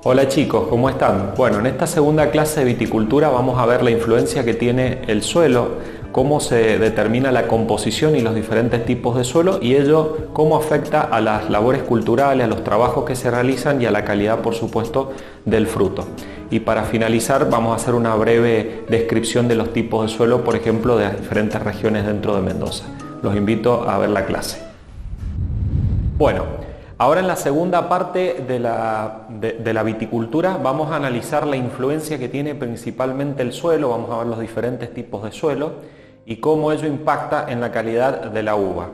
Hola chicos, ¿cómo están? Bueno, en esta segunda clase de viticultura vamos a ver la influencia que tiene el suelo, cómo se determina la composición y los diferentes tipos de suelo y ello cómo afecta a las labores culturales, a los trabajos que se realizan y a la calidad, por supuesto, del fruto. Y para finalizar vamos a hacer una breve descripción de los tipos de suelo, por ejemplo, de las diferentes regiones dentro de Mendoza. Los invito a ver la clase. Bueno, ahora en la segunda parte de la viticultura vamos a analizar la influencia que tiene principalmente el suelo, vamos a ver los diferentes tipos de suelo y cómo ello impacta en la calidad de la uva.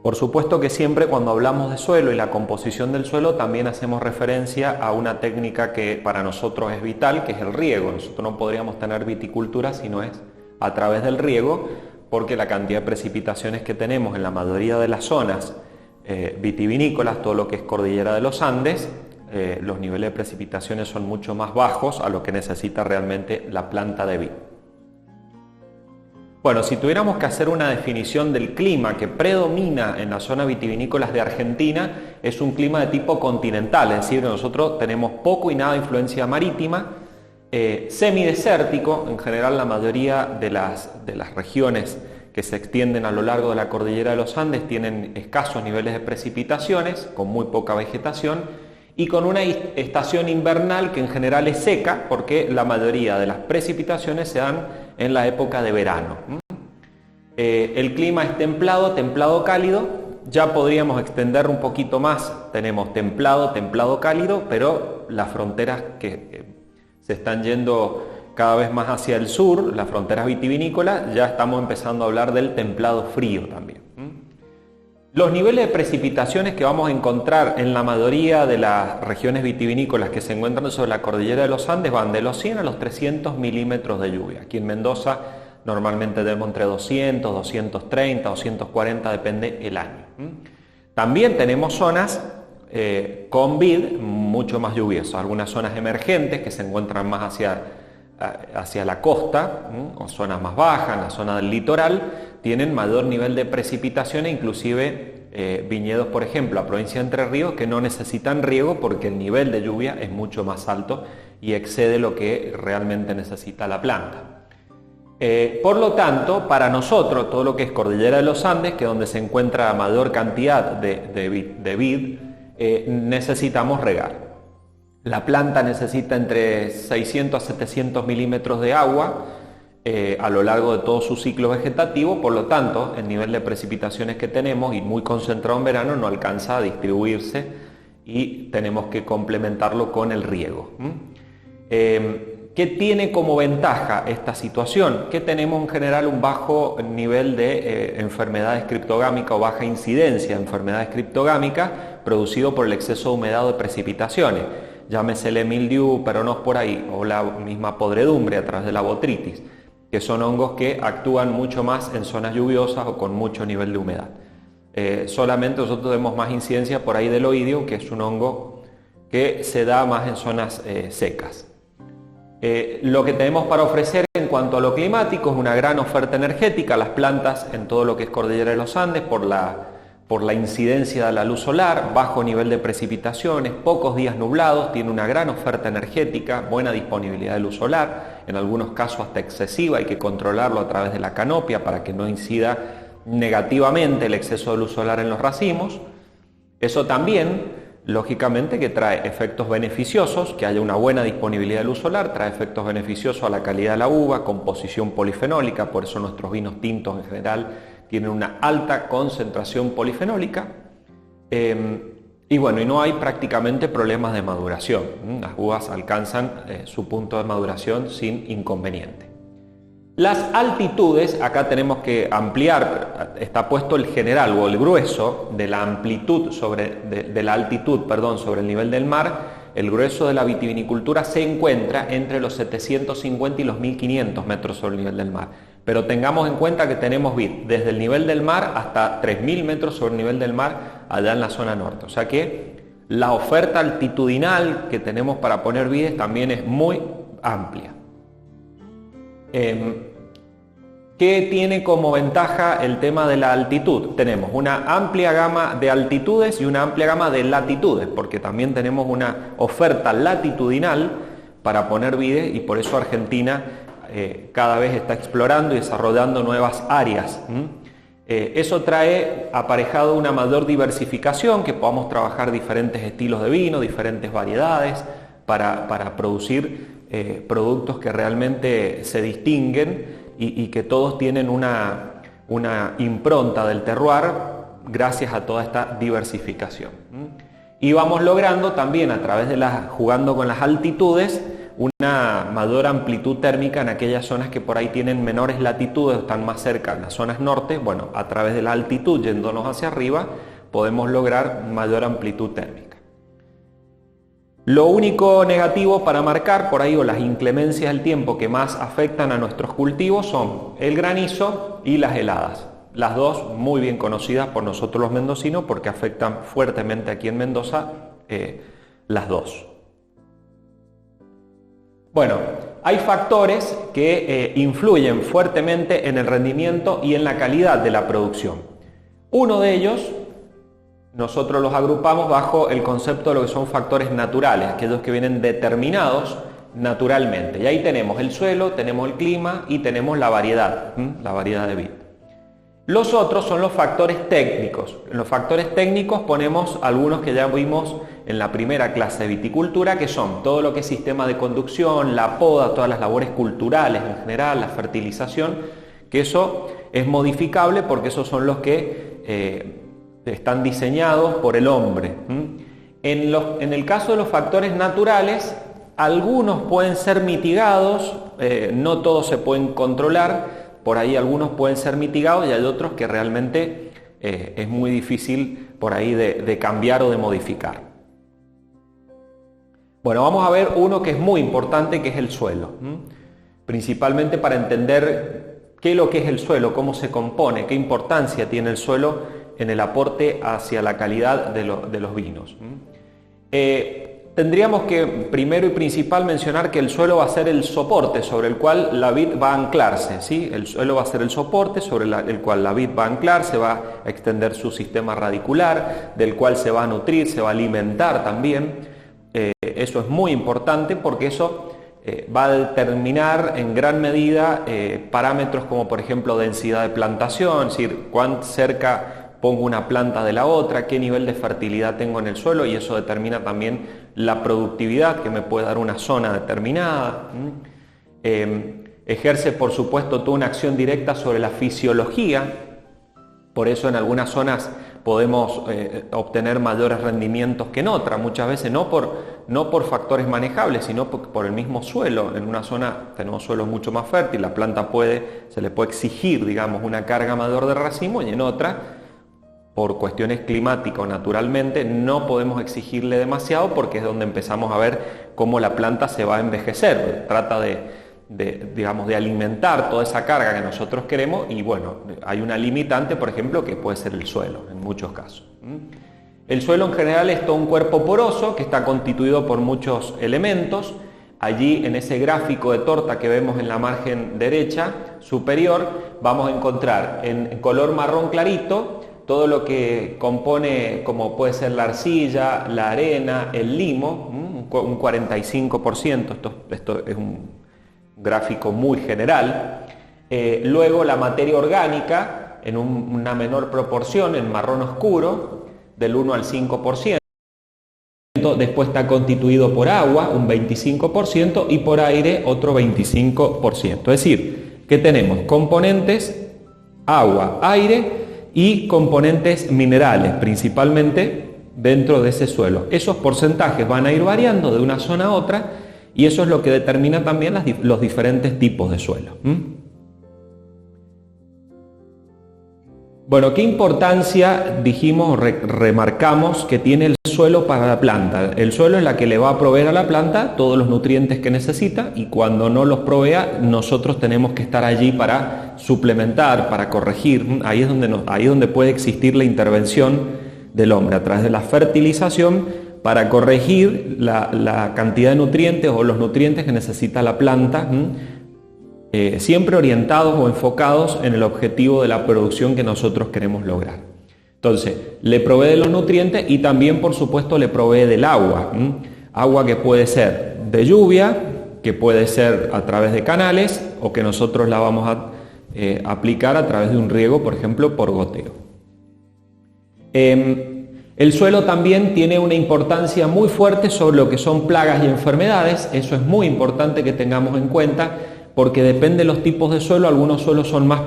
Por supuesto que siempre cuando hablamos de suelo y la composición del suelo también hacemos referencia a una técnica que para nosotros es vital, que es el riego. Nosotros no podríamos tener viticultura si no es a través del riego, porque la cantidad de precipitaciones que tenemos en la mayoría de las zonas vitivinícolas, todo lo que es cordillera de los Andes, los niveles de precipitaciones son mucho más bajos a lo que necesita realmente la planta de vid. Bueno, si tuviéramos que hacer una definición del clima que predomina en las zonas vitivinícolas de Argentina, es un clima de tipo continental, es decir, nosotros tenemos poco y nada de influencia marítima, semidesértico. En general la mayoría de las regiones que se extienden a lo largo de la cordillera de los Andes tienen escasos niveles de precipitaciones, con muy poca vegetación y con una estación invernal que en general es seca porque la mayoría de las precipitaciones se dan en la época de verano. El clima es templado, templado-cálido. Ya podríamos extender un poquito más, tenemos templado, templado-cálido, pero las fronteras que se están yendo cada vez más hacia el sur, las fronteras vitivinícolas, ya estamos empezando a hablar del templado frío también. Los niveles de precipitaciones que vamos a encontrar en la mayoría de las regiones vitivinícolas que se encuentran sobre la cordillera de los Andes van de los 100 a los 300 milímetros de lluvia. Aquí en Mendoza normalmente tenemos entre 200, 230, 240, depende el año. También tenemos zonas con vid mucho más lluviosas, algunas zonas emergentes que se encuentran más hacia la costa, o zonas más bajas, en la zona del litoral, tienen mayor nivel de precipitación e inclusive viñedos, por ejemplo, a provincia de Entre Ríos, que no necesitan riego porque el nivel de lluvia es mucho más alto y excede lo que realmente necesita la planta. Por lo tanto, para nosotros, todo lo que es cordillera de los Andes, que es donde se encuentra la mayor cantidad de vid, necesitamos regar. La planta necesita entre 600 a 700 milímetros de agua a lo largo de todo su ciclo vegetativo, por lo tanto, el nivel de precipitaciones que tenemos y muy concentrado en verano no alcanza a distribuirse y tenemos que complementarlo con el riego. ¿Qué tiene como ventaja esta situación? Que tenemos en general un bajo nivel de enfermedades criptogámicas o baja incidencia de enfermedades criptogámicas producido por el exceso de humedad o de precipitaciones. Llámesele mildiu, peronospora o la misma podredumbre a través de la botrytis, que son hongos que actúan mucho más en zonas lluviosas o con mucho nivel de humedad. Solamente nosotros tenemos más incidencia por ahí del oidio, que es un hongo que se da más en zonas secas. Lo que tenemos para ofrecer en cuanto a lo climático es una gran oferta energética. Las plantas en todo lo que es cordillera de los Andes, por la incidencia de la luz solar, bajo nivel de precipitaciones, pocos días nublados, tiene una gran oferta energética, buena disponibilidad de luz solar, en algunos casos hasta excesiva, hay que controlarlo a través de la canopia para que no incida negativamente el exceso de luz solar en los racimos. Eso también, lógicamente, que trae efectos beneficiosos, que haya una buena disponibilidad de luz solar, trae efectos beneficiosos a la calidad de la uva, composición polifenólica, por eso nuestros vinos tintos en general tienen una alta concentración polifenólica, y bueno, y no hay prácticamente problemas de maduración. Las uvas alcanzan su punto de maduración sin inconveniente. Las altitudes, acá tenemos que ampliar, está puesto el general o el grueso de la amplitud de la altitud sobre el nivel del mar. El grueso de la vitivinicultura se encuentra entre los 750 y los 1500 metros sobre el nivel del mar. Pero tengamos en cuenta que tenemos vid desde el nivel del mar hasta 3000 metros sobre el nivel del mar allá en la zona norte. O sea que la oferta altitudinal que tenemos para poner vides también es muy amplia. ¿Qué tiene como ventaja el tema de la altitud? Tenemos una amplia gama de altitudes y una amplia gama de latitudes, porque también tenemos una oferta latitudinal para poner vides y por eso Argentina cada vez está explorando y desarrollando nuevas áreas. Eso trae aparejado una mayor diversificación, que podamos trabajar diferentes estilos de vino, diferentes variedades, para producir productos que realmente se distinguen y que todos tienen una impronta del terroir gracias a toda esta diversificación. Y vamos logrando también a través de jugando con las altitudes, una mayor amplitud térmica en aquellas zonas que por ahí tienen menores latitudes, están más cerca en las zonas norte. Bueno, a través de la altitud, yéndonos hacia arriba, podemos lograr mayor amplitud térmica. Lo único negativo para marcar por ahí, o las inclemencias del tiempo que más afectan a nuestros cultivos, son el granizo y las heladas. Las dos muy bien conocidas por nosotros los mendocinos porque afectan fuertemente aquí en Mendoza las dos. Bueno, hay factores que influyen fuertemente en el rendimiento y en la calidad de la producción. Uno de ellos, nosotros los agrupamos bajo el concepto de lo que son factores naturales, aquellos que vienen determinados naturalmente. Y ahí tenemos el suelo, tenemos el clima y tenemos la variedad de vid. Los otros son los factores técnicos. En los factores técnicos ponemos algunos que ya vimos en la primera clase de viticultura, que son todo lo que es sistema de conducción, la poda, todas las labores culturales en general, la fertilización, que eso es modificable porque esos son los que están diseñados por el hombre. En el caso de los factores naturales, algunos pueden ser mitigados, no todos se pueden controlar. Por ahí algunos pueden ser mitigados y hay otros que realmente es muy difícil por ahí de cambiar o de modificar. Bueno, vamos a ver uno que es muy importante, que es el suelo. Principalmente para entender qué es lo que es el suelo, cómo se compone, qué importancia tiene el suelo en el aporte hacia la calidad de los vinos. Tendríamos que primero y principal mencionar que el suelo va a ser el soporte sobre el cual la vid va a anclarse, ¿sí? El suelo va a ser el soporte sobre el cual la vid va a anclarse, va a extender su sistema radicular, del cual se va a nutrir, se va a alimentar también. Eso es muy importante porque eso va a determinar en gran medida parámetros como por ejemplo densidad de plantación, es decir, cuán cerca pongo una planta de la otra, qué nivel de fertilidad tengo en el suelo, y eso determina también la productividad que me puede dar una zona determinada. Ejerce por supuesto toda una acción directa sobre la fisiología, por eso en algunas zonas podemos obtener mayores rendimientos que en otras, muchas veces no por factores manejables, sino por el mismo suelo. En una zona tenemos suelos mucho más fértiles, la planta se le puede exigir, digamos, una carga mayor de racimo, y en otra, por cuestiones climáticas o naturalmente, no podemos exigirle demasiado porque es donde empezamos a ver cómo la planta se va a envejecer. Trata digamos, de alimentar toda esa carga que nosotros queremos, y bueno, hay una limitante, por ejemplo, que puede ser el suelo en muchos casos. El suelo en general es todo un cuerpo poroso que está constituido por muchos elementos. Allí en ese gráfico de torta que vemos en la margen derecha superior vamos a encontrar en color marrón clarito todo lo que compone, como puede ser la arcilla, la arena, el limo, un 45%, esto es un gráfico muy general. Luego la materia orgánica en una menor proporción, en marrón oscuro, del 1 al 5%. Después está constituido por agua, un 25%, y por aire, otro 25%. Es decir, que tenemos componentes agua, aire y componentes minerales, principalmente dentro de ese suelo. Esos porcentajes van a ir variando de una zona a otra, y eso es lo que determina también los diferentes tipos de suelo. Bueno, ¿qué importancia dijimos, remarcamos que tiene el suelo para la planta? El suelo es la que le va a proveer a la planta todos los nutrientes que necesita, y cuando no los provea, nosotros tenemos que estar allí para suplementar, para corregir. Ahí es donde puede existir la intervención del hombre a través de la fertilización para corregir la cantidad de nutrientes o los nutrientes que necesita la planta siempre orientados o enfocados en el objetivo de la producción que nosotros queremos lograr. Entonces, le provee de los nutrientes y también, por supuesto, le provee del agua. Agua que puede ser de lluvia, que puede ser a través de canales o que nosotros la vamos a aplicar a través de un riego, por ejemplo, por goteo. El suelo también tiene una importancia muy fuerte sobre lo que son plagas y enfermedades. Eso es muy importante que tengamos en cuenta porque depende de los tipos de suelo. Algunos suelos son más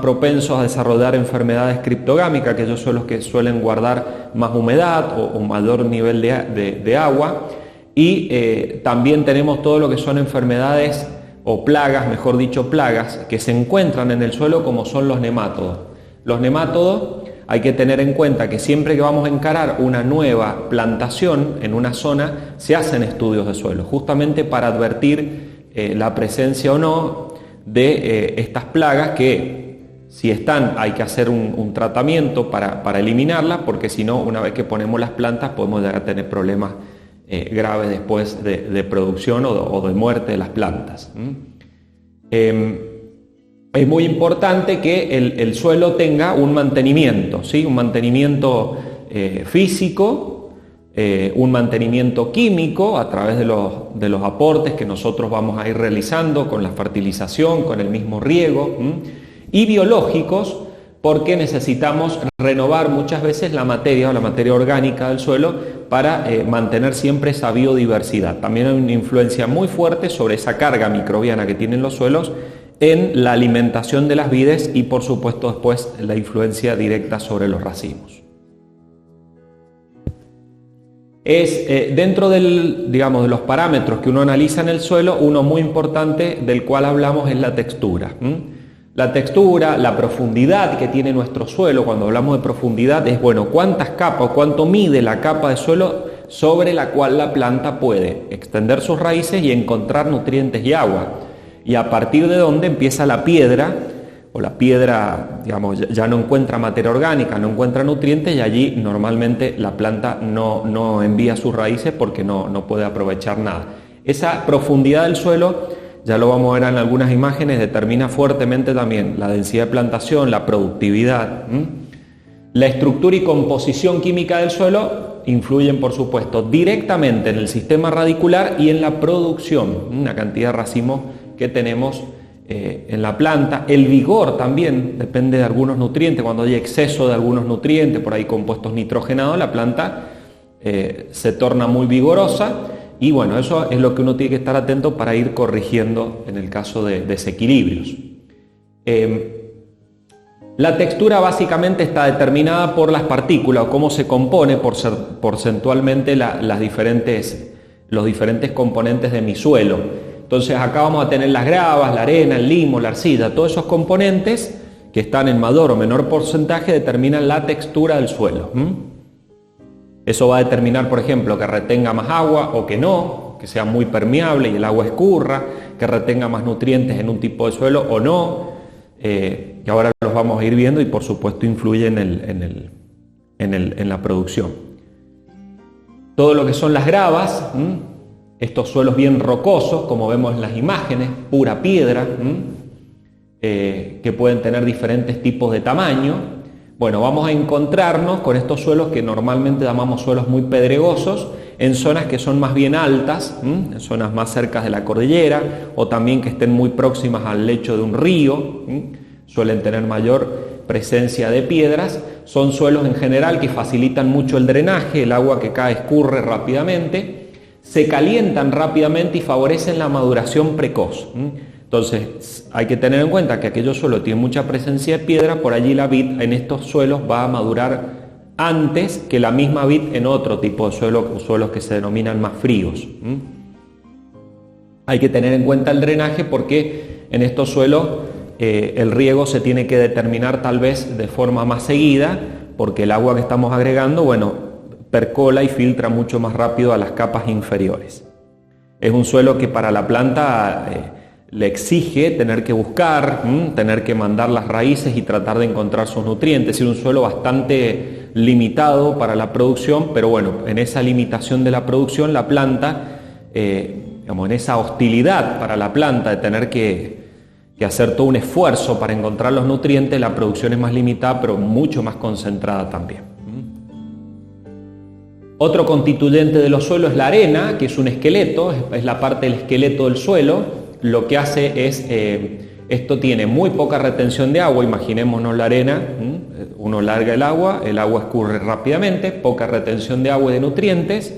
propensos a desarrollar enfermedades criptogámicas, aquellos suelos que suelen guardar más humedad o mayor nivel de agua. Y también tenemos todo lo que son enfermedades o plagas, mejor dicho plagas, que se encuentran en el suelo como son los nemátodos. Los nemátodos hay que tener en cuenta que siempre que vamos a encarar una nueva plantación en una zona se hacen estudios de suelo, justamente para advertir la presencia o no de estas plagas que si están hay que hacer un tratamiento para eliminarlas, porque si no, una vez que ponemos las plantas podemos llegar a tener problemas graves después de producción o de muerte de las plantas. Es muy importante que el suelo tenga un mantenimiento, ¿sí? Un mantenimiento físico, un mantenimiento químico a través de los aportes que nosotros vamos a ir realizando con la fertilización, con el mismo riego, y biológicos, porque necesitamos renovar muchas veces la materia o la materia orgánica del suelo para mantener siempre esa biodiversidad. También hay una influencia muy fuerte sobre esa carga microbiana que tienen los suelos en la alimentación de las vides y por supuesto después la influencia directa sobre los racimos. Dentro de los parámetros que uno analiza en el suelo, uno muy importante del cual hablamos es la textura. La textura, la profundidad que tiene nuestro suelo. Cuando hablamos de profundidad es, bueno, cuántas capas, cuánto mide la capa de suelo sobre la cual la planta puede extender sus raíces y encontrar nutrientes y agua. Y a partir de donde empieza la piedra, o la piedra, ya no encuentra materia orgánica, no encuentra nutrientes y allí normalmente la planta no envía sus raíces porque no puede aprovechar nada. Esa profundidad del suelo, ya lo vamos a ver en algunas imágenes, determina fuertemente también la densidad de plantación, la productividad. La estructura y composición química del suelo influyen, por supuesto, directamente en el sistema radicular y en la producción, la cantidad de racimos que tenemos en la planta. El vigor también depende de algunos nutrientes. Cuando hay exceso de algunos nutrientes, por ahí compuestos nitrogenados, la planta se torna muy vigorosa y bueno, eso es lo que uno tiene que estar atento para ir corrigiendo en el caso de desequilibrios. La textura básicamente está determinada por las partículas o cómo se compone porcentualmente los diferentes componentes de mi suelo. Entonces acá vamos a tener las gravas, la arena, el limo, la arcilla, todos esos componentes que están en mayor o menor porcentaje determinan la textura del suelo. Eso va a determinar, por ejemplo, que retenga más agua o que no, que sea muy permeable y el agua escurra, que retenga más nutrientes en un tipo de suelo o no, que ahora los vamos a ir viendo y por supuesto influye en la producción. Todo lo que son las gravas, estos suelos bien rocosos, como vemos en las imágenes, pura piedra, que pueden tener diferentes tipos de tamaño. Bueno, vamos a encontrarnos con estos suelos que normalmente llamamos suelos muy pedregosos, en zonas que son más bien altas, en zonas más cerca de la cordillera, o también que estén muy próximas al lecho de un río, suelen tener mayor presencia de piedras. Son suelos en general que facilitan mucho el drenaje, el agua que cae escurre rápidamente, se calientan rápidamente y favorecen la maduración precoz. Entonces hay que tener en cuenta que aquellos suelos tienen mucha presencia de piedra, por allí la vid en estos suelos va a madurar antes que la misma vid en otro tipo de suelos que se denominan más fríos. Hay que tener en cuenta el drenaje porque en estos suelos el riego se tiene que determinar tal vez de forma más seguida, porque el agua que estamos agregando, bueno, percola y filtra mucho más rápido a las capas inferiores. Es un suelo que para la planta le exige tener que buscar, tener que mandar las raíces y tratar de encontrar sus nutrientes. Es un suelo bastante limitado para la producción, pero bueno, en esa limitación de la producción la planta digamos, en esa hostilidad para la planta de tener que hacer todo un esfuerzo para encontrar los nutrientes, la producción es más limitada, pero mucho más concentrada también. Otro constituyente de los suelos es la arena, que es un esqueleto, es la parte del esqueleto del suelo. Lo que hace es, esto tiene muy poca retención de agua, imaginémonos la arena, uno larga el agua escurre rápidamente, poca retención de agua y de nutrientes,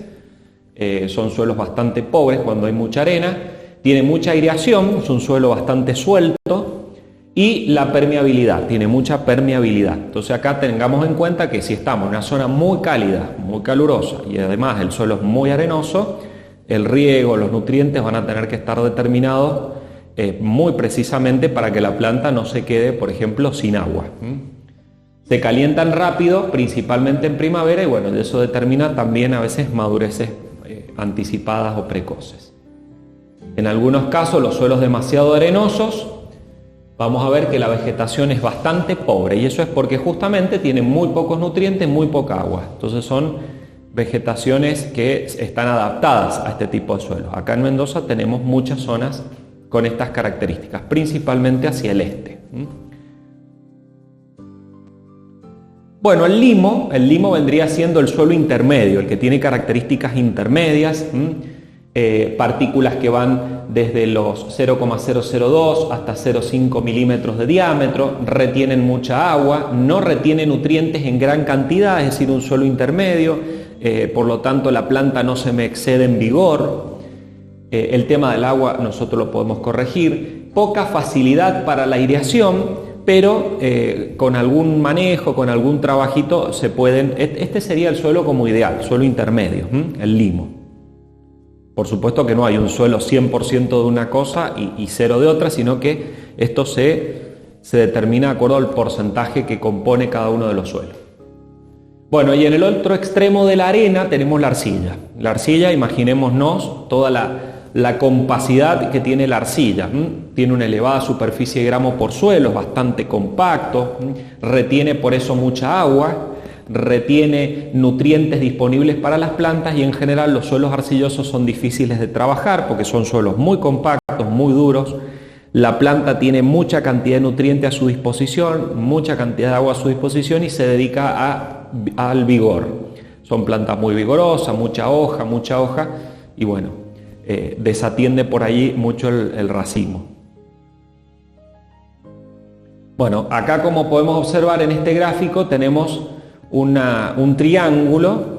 son suelos bastante pobres cuando hay mucha arena, tiene mucha aireación, es un suelo bastante suelto, y la permeabilidad, tiene mucha permeabilidad. Entonces acá tengamos en cuenta que si estamos en una zona muy cálida, muy calurosa, y además el suelo es muy arenoso, el riego, los nutrientes van a tener que estar determinados muy precisamente para que la planta no se quede, por ejemplo, sin agua. Se calientan rápido, principalmente en primavera, y bueno, eso determina también a veces madureces anticipadas o precoces. En algunos casos, los suelos demasiado arenosos, vamos a ver que la vegetación es bastante pobre, y eso es porque justamente tienen muy pocos nutrientes, muy poca agua. Entonces son vegetaciones que están adaptadas a este tipo de suelos. Acá en Mendoza tenemos muchas zonas con estas características, principalmente hacia el este. Bueno, el limo vendría siendo el suelo intermedio, el que tiene características intermedias, partículas que van desde los 0,002 hasta 0,5 milímetros de diámetro, retienen mucha agua, no retiene nutrientes en gran cantidad, es decir, un suelo intermedio, por lo tanto la planta no se me excede en vigor. El tema del agua nosotros lo podemos corregir, poca facilidad para la aireación, pero con algún manejo, con algún trabajito se pueden, este sería el suelo como ideal, suelo intermedio, el limo. Por supuesto que no hay un suelo 100% de una cosa y cero de otra, sino que esto se determina de acuerdo al porcentaje que compone cada uno de los suelos. Bueno, y en el otro extremo de la arena tenemos la arcilla. La arcilla, imaginémonos toda la compacidad que tiene la arcilla. Tiene una elevada superficie de gramo por suelo, es bastante compacto, retiene por eso mucha agua, retiene nutrientes disponibles para las plantas, y en general los suelos arcillosos son difíciles de trabajar porque son suelos muy compactos, muy duros. La planta tiene mucha cantidad de nutrientes a su disposición, mucha cantidad de agua a su disposición, y se dedica al vigor. Son plantas muy vigorosas, mucha hoja, y bueno, desatiende por allí mucho el racimo. Bueno, acá, como podemos observar en este gráfico, tenemos un triángulo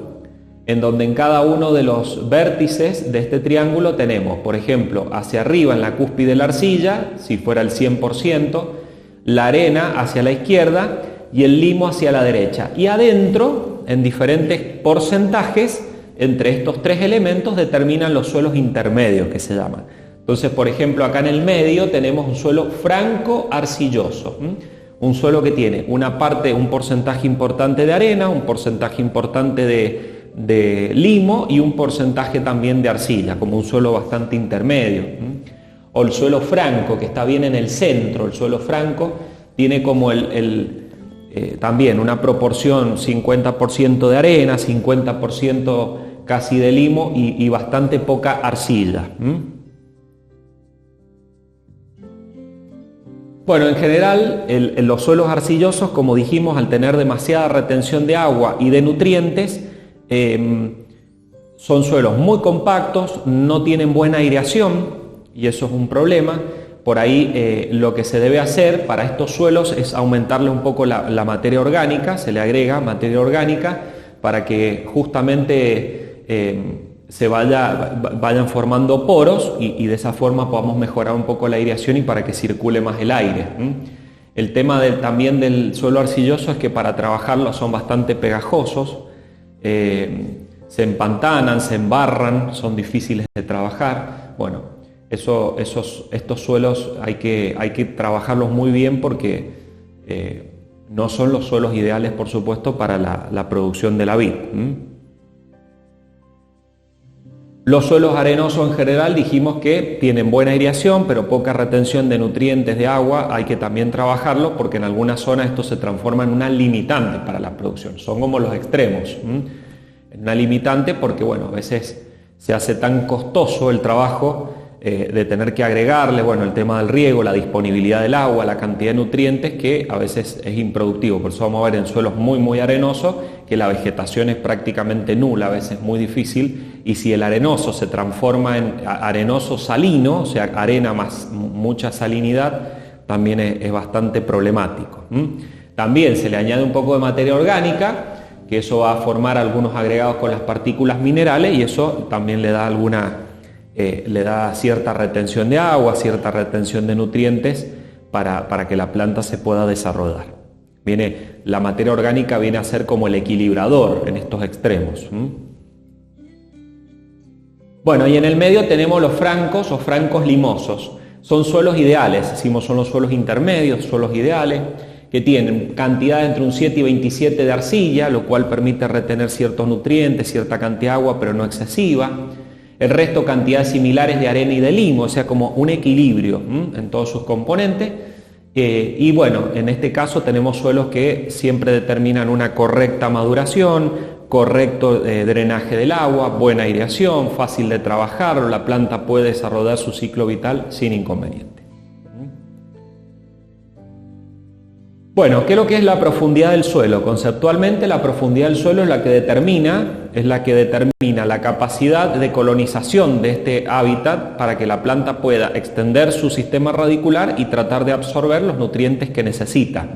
en donde en cada uno de los vértices de este triángulo tenemos, por ejemplo, hacia arriba en la cúspide de la arcilla, si fuera el 100%, la arena hacia la izquierda y el limo hacia la derecha. Y adentro, en diferentes porcentajes, entre estos tres elementos determinan los suelos intermedios, que se llaman. Entonces, por ejemplo, acá en el medio tenemos un suelo franco-arcilloso. Un suelo que tiene un porcentaje importante de arena, un porcentaje importante de limo y un porcentaje también de arcilla, como un suelo bastante intermedio. O el suelo franco, que está bien en el centro. El suelo franco tiene como también una proporción 50% de arena, 50% casi de limo y bastante poca arcilla. Bueno, en general, los suelos arcillosos, como dijimos, al tener demasiada retención de agua y de nutrientes, son suelos muy compactos, no tienen buena aireación, y eso es un problema. Por ahí lo que se debe hacer para estos suelos es aumentarle un poco la materia orgánica, se le agrega materia orgánica para que justamente se vayan formando poros y de esa forma podamos mejorar un poco la aireación y para que circule más el aire. El tema también del suelo arcilloso es que para trabajarlo son bastante pegajosos, se empantanan, se embarran, son difíciles de trabajar. Bueno, estos suelos hay que trabajarlos muy bien porque no son los suelos ideales, por supuesto, para la producción de la vid. Los suelos arenosos en general dijimos que tienen buena aireación, pero poca retención de nutrientes de agua. Hay que también trabajarlo porque en algunas zonas esto se transforma en una limitante para la producción. Son como los extremos. Una limitante porque, bueno, a veces se hace tan costoso el trabajo de tener que agregarle, bueno, el tema del riego, la disponibilidad del agua, la cantidad de nutrientes, que a veces es improductivo. Por eso vamos a ver en suelos muy arenosos que la vegetación es prácticamente nula, a veces muy difícil, y si el arenoso se transforma en arenoso salino, o sea, arena más mucha salinidad, también es bastante problemático. También se le añade un poco de materia orgánica, que eso va a formar algunos agregados con las partículas minerales, y eso también le da cierta retención de agua, cierta retención de nutrientes para que la planta se pueda desarrollar. La materia orgánica viene a ser como el equilibrador en estos extremos. Bueno, y en el medio tenemos los francos o francos limosos. Son suelos ideales, decimos son los suelos intermedios, suelos ideales, que tienen cantidad entre un 7 y 27 de arcilla, lo cual permite retener ciertos nutrientes, cierta cantidad de agua, pero no excesiva. El resto cantidades similares de arena y de limo, o sea, como un equilibrio en todos sus componentes. Y bueno, en este caso tenemos suelos que siempre determinan una correcta maduración, correcto drenaje del agua, buena aireación, fácil de trabajar, la planta puede desarrollar su ciclo vital sin inconveniente. Bueno, ¿qué es lo que es la profundidad del suelo? Conceptualmente, la profundidad del suelo es la que determina la capacidad de colonización de este hábitat para que la planta pueda extender su sistema radicular y tratar de absorber los nutrientes que necesita.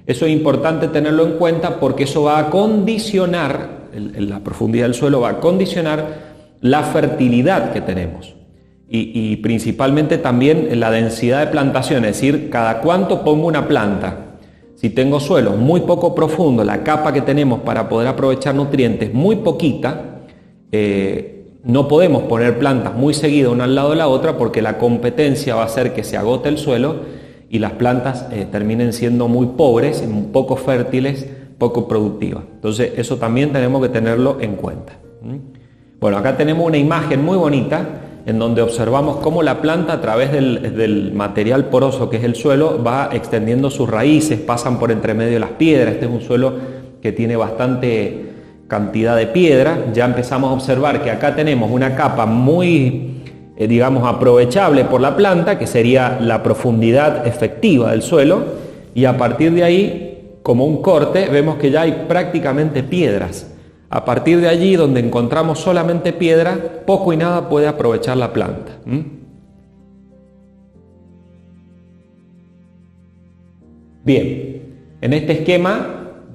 Eso es importante tenerlo en cuenta porque eso va a condicionar, la profundidad del suelo va a condicionar la fertilidad que tenemos y principalmente también la densidad de plantación, es decir, cada cuánto pongo una planta. Si tengo suelos muy poco profundos, la capa que tenemos para poder aprovechar nutrientes muy poquita, no podemos poner plantas muy seguidas una al lado de la otra porque la competencia va a hacer que se agote el suelo y las plantas terminen siendo muy pobres, poco fértiles, poco productivas. Entonces eso también tenemos que tenerlo en cuenta. Bueno, acá tenemos una imagen muy bonita en donde observamos cómo la planta a través del material poroso que es el suelo va extendiendo sus raíces, pasan por entre medio de las piedras. Este es un suelo que tiene bastante cantidad de piedra. Ya empezamos a observar que acá tenemos una capa muy, digamos, aprovechable por la planta, que sería la profundidad efectiva del suelo, y a partir de ahí, como un corte, vemos que ya hay prácticamente piedras. A partir de allí, donde encontramos solamente piedra, poco y nada puede aprovechar la planta. Bien, en este esquema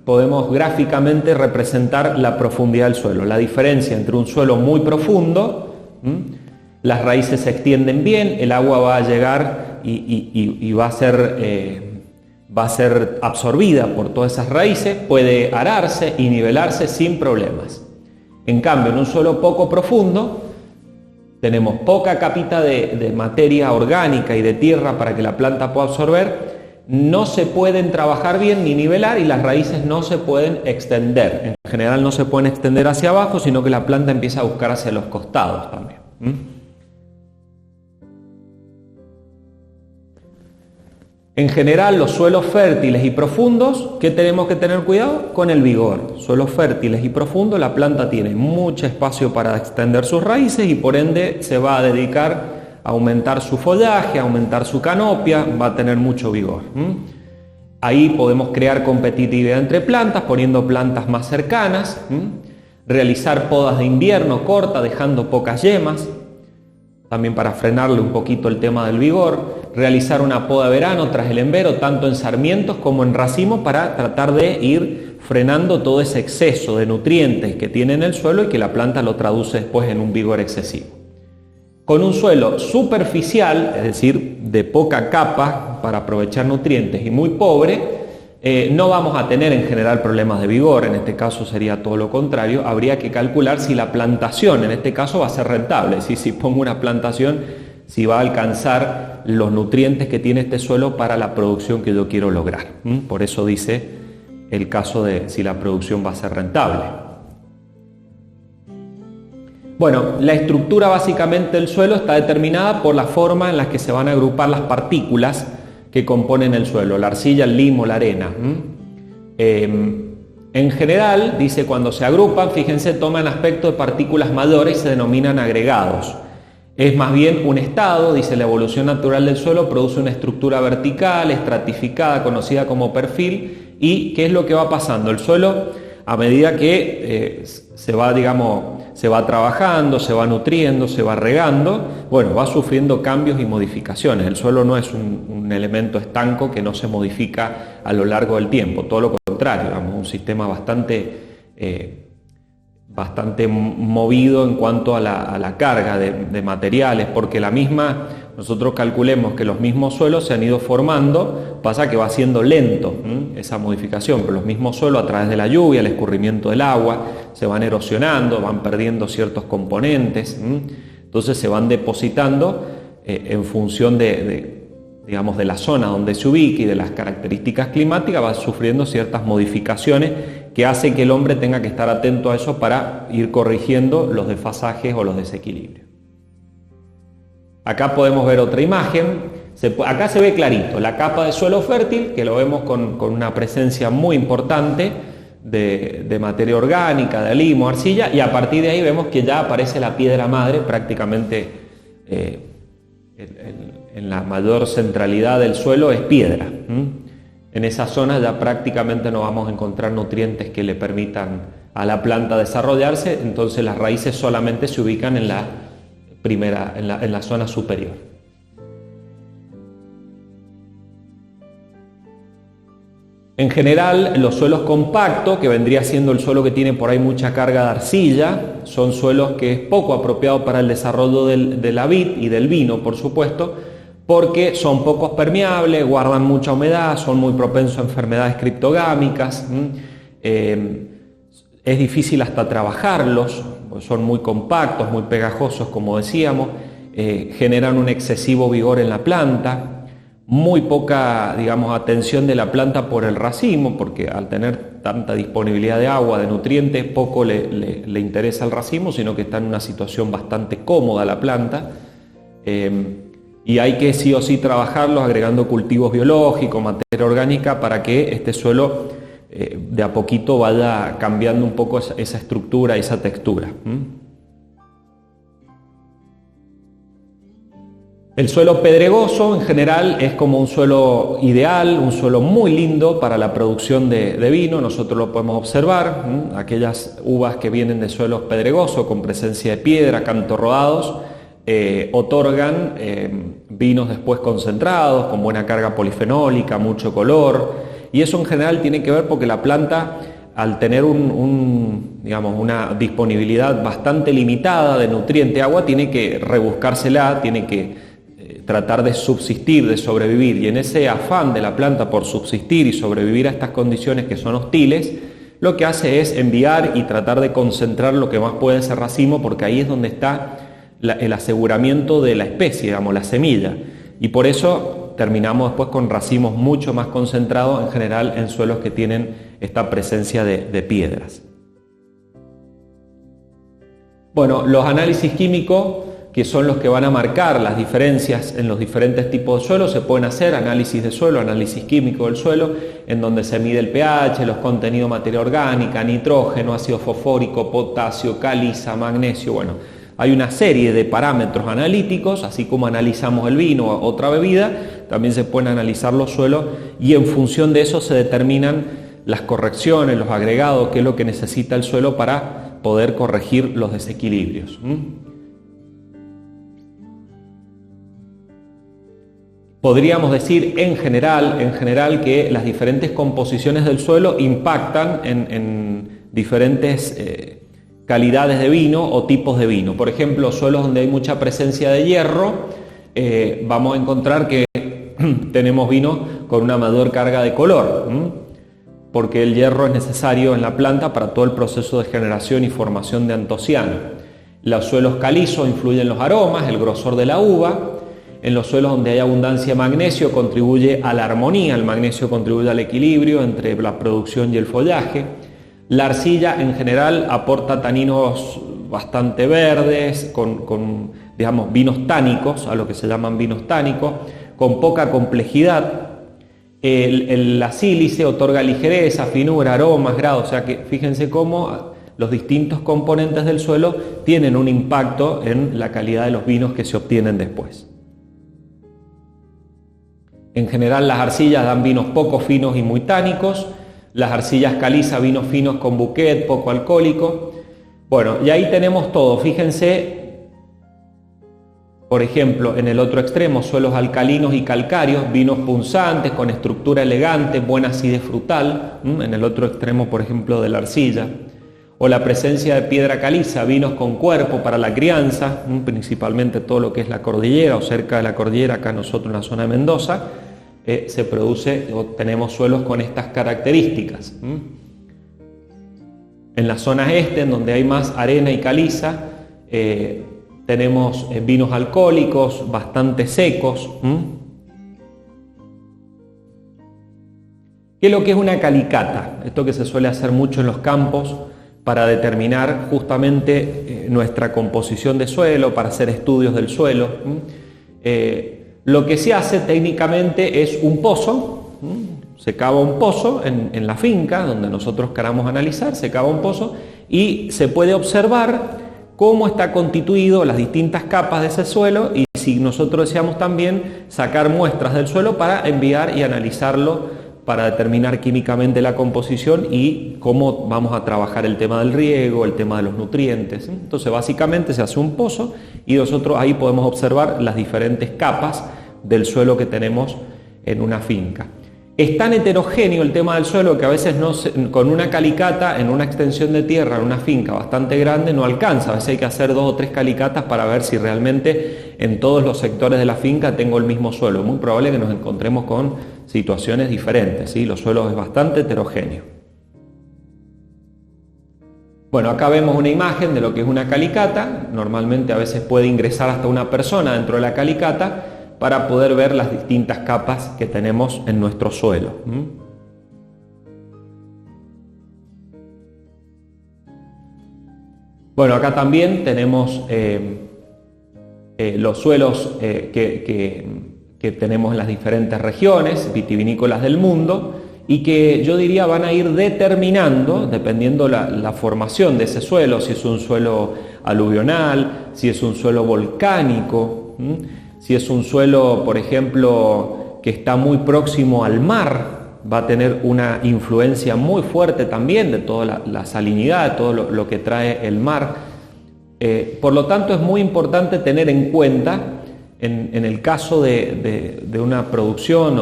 podemos gráficamente representar la profundidad del suelo, la diferencia entre un suelo muy profundo, las raíces se extienden bien, el agua va a llegar y va a ser absorbida por todas esas raíces, puede ararse y nivelarse sin problemas. En cambio, en un suelo poco profundo, tenemos poca capita de materia orgánica y de tierra para que la planta pueda absorber, no se pueden trabajar bien ni nivelar y las raíces no se pueden extender. En general no se pueden extender hacia abajo, sino que la planta empieza a buscar hacia los costados también. En general, los suelos fértiles y profundos, ¿qué tenemos que tener cuidado? Con el vigor. Suelos fértiles y profundos, la planta tiene mucho espacio para extender sus raíces y por ende se va a dedicar a aumentar su follaje, a aumentar su canopia, va a tener mucho vigor. Ahí podemos crear competitividad entre plantas, poniendo plantas más cercanas, realizar podas de invierno cortas, dejando pocas yemas, también para frenarle un poquito el tema del vigor, realizar una poda de verano tras el envero, tanto en sarmientos como en racimos, para tratar de ir frenando todo ese exceso de nutrientes que tiene en el suelo y que la planta lo traduce después en un vigor excesivo. Con un suelo superficial, es decir, de poca capa para aprovechar nutrientes y muy pobre, no vamos a tener en general problemas de vigor. En este caso sería todo lo contrario. Habría que calcular si la plantación en este caso va a ser rentable, si pongo una plantación, si va a alcanzar los nutrientes que tiene este suelo para la producción que yo quiero lograr. Por eso dice el caso de si la producción va a ser rentable. Bueno, la estructura básicamente del suelo está determinada por la forma en la que se van a agrupar las partículas que componen el suelo, la arcilla, el limo, la arena. En general, dice, cuando se agrupan, fíjense, toman aspecto de partículas mayores y se denominan agregados. Es más bien un estado, dice, la evolución natural del suelo produce una estructura vertical, estratificada, conocida como perfil. ¿Y qué es lo que va pasando? El suelo, a medida que se va trabajando, se va nutriendo, se va regando, bueno, va sufriendo cambios y modificaciones. El suelo no es un elemento estanco que no se modifica a lo largo del tiempo, todo lo contrario, digamos, un sistema bastante movido en cuanto a la carga de materiales, porque nosotros calculemos que los mismos suelos se han ido formando, pasa que va siendo lento esa modificación, pero los mismos suelos a través de la lluvia, el escurrimiento del agua, se van erosionando, van perdiendo ciertos componentes, entonces se van depositando en función de la zona donde se ubique y de las características climáticas, va sufriendo ciertas modificaciones que hacen que el hombre tenga que estar atento a eso para ir corrigiendo los desfasajes o los desequilibrios. Acá podemos ver otra imagen. Acá se ve clarito la capa de suelo fértil, que lo vemos con una presencia muy importante de materia orgánica, de limo, arcilla, y a partir de ahí vemos que ya aparece la piedra madre prácticamente en la mayor centralidad del suelo es piedra. En esa zona ya prácticamente no vamos a encontrar nutrientes que le permitan a la planta desarrollarse, entonces las raíces solamente se ubican en la zona superior. En general, los suelos compactos, que vendría siendo el suelo que tiene por ahí mucha carga de arcilla, son suelos que es poco apropiado para el desarrollo de la vid y del vino, por supuesto, porque son pocos permeables, guardan mucha humedad, son muy propensos a enfermedades criptogámicas, es difícil hasta trabajarlos, son muy compactos, muy pegajosos, como decíamos, generan un excesivo vigor en la planta, muy poca, atención de la planta por el racimo, porque al tener tanta disponibilidad de agua, de nutrientes, poco le interesa el racimo, sino que está en una situación bastante cómoda la planta. Y hay que sí o sí trabajarlos agregando cultivos biológicos, materia orgánica, para que este suelo de a poquito vaya cambiando un poco esa estructura, esa textura. El suelo pedregoso en general es como un suelo ideal, un suelo muy lindo para la producción de vino. Nosotros lo podemos observar, aquellas uvas que vienen de suelos pedregosos con presencia de piedra, cantos rodados, otorgan vinos después concentrados, con buena carga polifenólica, mucho color, y eso en general tiene que ver porque la planta, al tener una disponibilidad bastante limitada de nutriente agua, tiene que rebuscársela, tiene que tratar de subsistir, de sobrevivir, y en ese afán de la planta por subsistir y sobrevivir a estas condiciones que son hostiles, lo que hace es enviar y tratar de concentrar lo que más puede ese racimo, porque ahí es donde está el aseguramiento de la especie, la semilla, y por eso terminamos después con racimos mucho más concentrados, en general en suelos que tienen esta presencia de piedras. Bueno, los análisis químicos, que son los que van a marcar las diferencias en los diferentes tipos de suelo, se pueden hacer análisis de suelo, análisis químico del suelo, en donde se mide el pH, los contenidos de materia orgánica, nitrógeno, ácido fosfórico, potasio, caliza, magnesio. Bueno, hay una serie de parámetros analíticos, así como analizamos el vino o otra bebida, también se pueden analizar los suelos, y en función de eso se determinan las correcciones, los agregados, qué es lo que necesita el suelo para poder corregir los desequilibrios. Podríamos decir en general que las diferentes composiciones del suelo impactan en diferentes calidades de vino o tipos de vino. Por ejemplo, suelos donde hay mucha presencia de hierro, vamos a encontrar que tenemos vinos con una mayor carga de color, porque el hierro es necesario en la planta para todo el proceso de generación y formación de antociano. Los suelos calizos influyen en los aromas, el grosor de la uva. En los suelos donde hay abundancia de magnesio contribuye a la armonía, el magnesio contribuye al equilibrio entre la producción y el follaje. La arcilla en general aporta taninos bastante verdes, con vinos tánicos, a lo que se llaman vinos tánicos, con poca complejidad. La sílice otorga ligereza, finura, aromas, grado, o sea que fíjense cómo los distintos componentes del suelo tienen un impacto en la calidad de los vinos que se obtienen después. En general las arcillas dan vinos poco finos y muy tánicos, las arcillas caliza vinos finos con bouquet, poco alcohólico. Bueno, y ahí tenemos todo, fíjense. Por ejemplo, en el otro extremo, suelos alcalinos y calcáreos, vinos punzantes, con estructura elegante, buena acidez frutal, en el otro extremo, por ejemplo, de la arcilla. O la presencia de piedra caliza, vinos con cuerpo para la crianza, principalmente todo lo que es la cordillera o cerca de la cordillera, acá nosotros en la zona de Mendoza, se produce o tenemos suelos con estas características. En las zonas este, en donde hay más arena y caliza, tenemos vinos alcohólicos bastante secos. ¿Qué es lo que es una calicata? Esto que se suele hacer mucho en los campos para determinar justamente nuestra composición de suelo, para hacer estudios del suelo. Lo que se hace técnicamente es un pozo, se cava un pozo en la finca donde nosotros queramos analizar, se cava un pozo y se puede observar cómo está constituido las distintas capas de ese suelo y si nosotros deseamos también sacar muestras del suelo para enviar y analizarlo para determinar químicamente la composición y cómo vamos a trabajar el tema del riego, el tema de los nutrientes. Entonces básicamente se hace un pozo y nosotros ahí podemos observar las diferentes capas del suelo que tenemos en una finca. Es tan heterogéneo el tema del suelo que a veces con una calicata en una extensión de tierra en una finca bastante grande no alcanza. A veces hay que hacer 2 o 3 calicatas para ver si realmente en todos los sectores de la finca tengo el mismo suelo. Es muy probable que nos encontremos con situaciones diferentes, ¿sí? Los suelos es bastante heterogéneo. Bueno, acá vemos una imagen de lo que es una calicata. Normalmente a veces puede ingresar hasta una persona dentro de la calicata para poder ver las distintas capas que tenemos en nuestro suelo. Bueno, acá también tenemos los suelos que tenemos en las diferentes regiones vitivinícolas del mundo y que yo diría van a ir determinando, dependiendo la formación de ese suelo, si es un suelo aluvional, si es un suelo volcánico, si es un suelo, por ejemplo, que está muy próximo al mar, va a tener una influencia muy fuerte también de toda la salinidad, de todo lo que trae el mar. Por lo tanto, es muy importante tener en cuenta, en el caso de una producción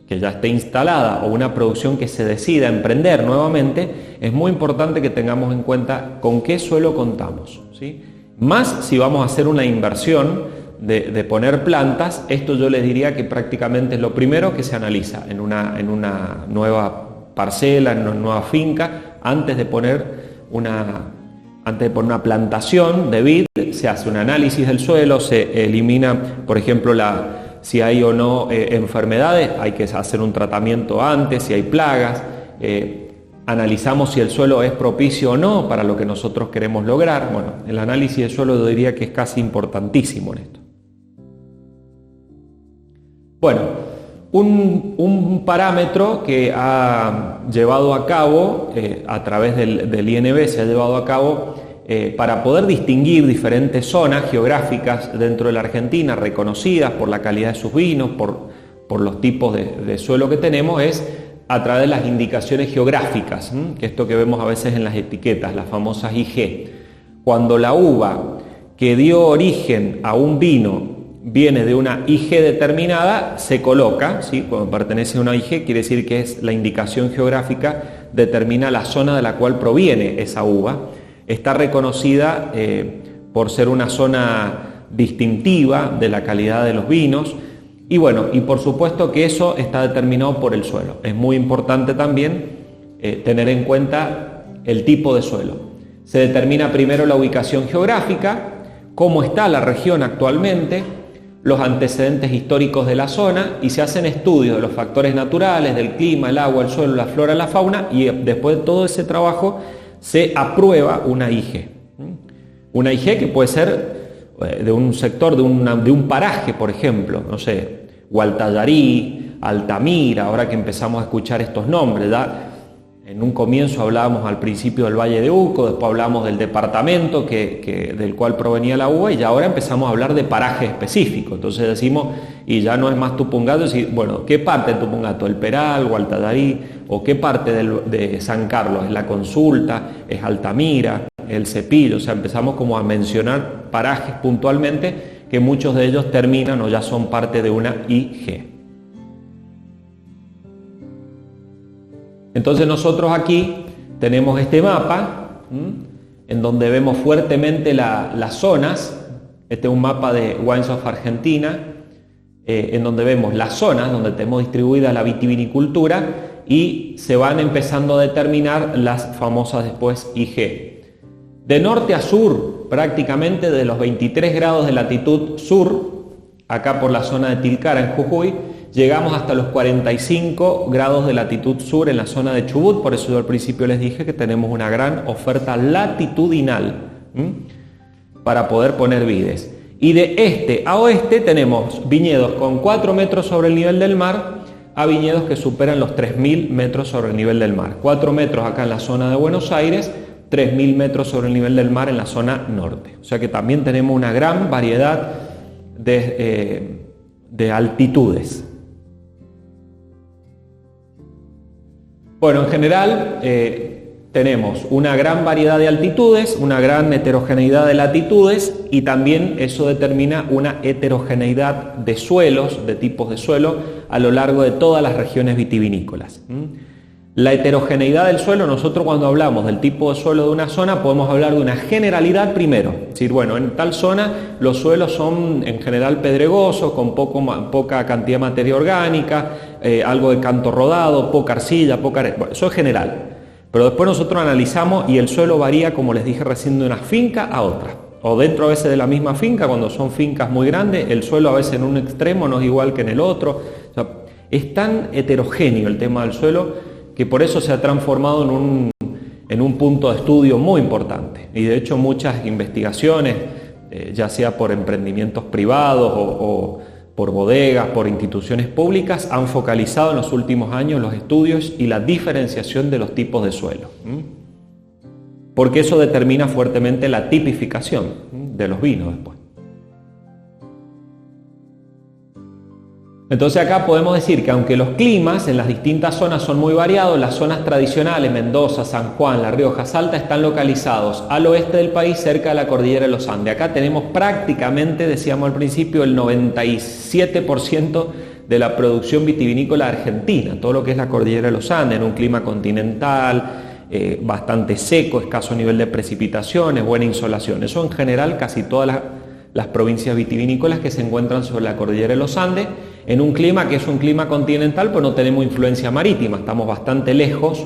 que ya esté instalada o una producción que se decida emprender nuevamente, es muy importante que tengamos en cuenta con qué suelo contamos, ¿sí? Más si vamos a hacer una inversión de poner plantas, esto yo les diría que prácticamente es lo primero que se analiza en una nueva parcela, en una nueva finca, antes de poner una plantación de vid, se hace un análisis del suelo, se elimina, por ejemplo, si hay o no enfermedades, hay que hacer un tratamiento antes, si hay plagas, analizamos si el suelo es propicio o no para lo que nosotros queremos lograr. Bueno, el análisis del suelo yo diría que es casi importantísimo en esto. Bueno, un parámetro que ha llevado a cabo, a través del INB se ha llevado a cabo para poder distinguir diferentes zonas geográficas dentro de la Argentina, reconocidas por la calidad de sus vinos, por los tipos de suelo que tenemos, es a través de las indicaciones geográficas, que esto que vemos a veces en las etiquetas, las famosas IG. Cuando la uva que dio origen a un vino viene de una IG determinada, se coloca, ¿sí? Cuando pertenece a una IG quiere decir que es la indicación geográfica, determina la zona de la cual proviene esa uva. Está reconocida por ser una zona distintiva de la calidad de los vinos y bueno, y por supuesto que eso está determinado por el suelo. Es muy importante también tener en cuenta el tipo de suelo. Se determina primero la ubicación geográfica, cómo está la región actualmente, los antecedentes históricos de la zona y se hacen estudios de los factores naturales, del clima, el agua, el suelo, la flora, la fauna y después de todo ese trabajo se aprueba una IG. Una IG que puede ser de un sector, de un paraje, por ejemplo, no sé, Gualtallarí, Altamira, ahora que empezamos a escuchar estos nombres, ¿ya? En un comienzo hablábamos al principio del Valle de Uco, después hablamos del departamento del cual provenía la uva, y ahora empezamos a hablar de parajes específicos. Entonces decimos, y ya no es más Tupungato, decir, bueno, ¿qué parte de Tupungato? ¿El Peral, Gualtadarí? ¿O qué parte de San Carlos? ¿Es la Consulta? ¿Es Altamira? ¿El Cepillo? O sea, empezamos como a mencionar parajes puntualmente, que muchos de ellos terminan o ya son parte de una IG. Entonces nosotros aquí tenemos este mapa en donde vemos fuertemente las zonas. Este es un mapa de Wines of Argentina, en donde vemos las zonas donde tenemos distribuida la vitivinicultura y se van empezando a determinar las famosas después IG. De norte a sur, prácticamente de los 23 grados de latitud sur, acá por la zona de Tilcara en Jujuy, llegamos hasta los 45 grados de latitud sur en la zona de Chubut. Por eso yo al principio les dije que tenemos una gran oferta latitudinal para poder poner vides. Y de este a oeste tenemos viñedos con 4 metros sobre el nivel del mar a viñedos que superan los 3.000 metros sobre el nivel del mar. 4 metros acá en la zona de Buenos Aires, 3.000 metros sobre el nivel del mar en la zona norte. O sea que también tenemos una gran variedad de altitudes. Bueno, en general tenemos una gran variedad de altitudes, una gran heterogeneidad de latitudes, y también eso determina una heterogeneidad de suelos, de tipos de suelo, a lo largo de todas las regiones vitivinícolas. La heterogeneidad del suelo, nosotros cuando hablamos del tipo de suelo de una zona podemos hablar de una generalidad primero. Es decir, bueno, en tal zona los suelos son en general pedregosos, con poca cantidad de materia orgánica, algo de canto rodado, poca arcilla, bueno, eso es general. Pero después nosotros analizamos y el suelo varía, como les dije recién, de una finca a otra. O dentro a veces de la misma finca, cuando son fincas muy grandes, el suelo a veces en un extremo no es igual que en el otro. O sea, es tan heterogéneo el tema del suelo que por eso se ha transformado en un punto de estudio muy importante. Y de hecho muchas investigaciones, ya sea por emprendimientos privados o por bodegas, por instituciones públicas, han focalizado en los últimos años los estudios y la diferenciación de los tipos de suelo. Porque eso determina fuertemente la tipificación de los vinos después. Entonces acá podemos decir que aunque los climas en las distintas zonas son muy variados, las zonas tradicionales, Mendoza, San Juan, La Rioja, Salta, están localizados al oeste del país, cerca de la cordillera de los Andes. Acá tenemos prácticamente, decíamos al principio, el 97% de la producción vitivinícola argentina, todo lo que es la cordillera de los Andes, en un clima continental, bastante seco, escaso nivel de precipitaciones, buena insolación. Eso en general casi todas las provincias vitivinícolas que se encuentran sobre la cordillera de los Andes, en un clima que es un clima continental, pues no tenemos influencia marítima, estamos bastante lejos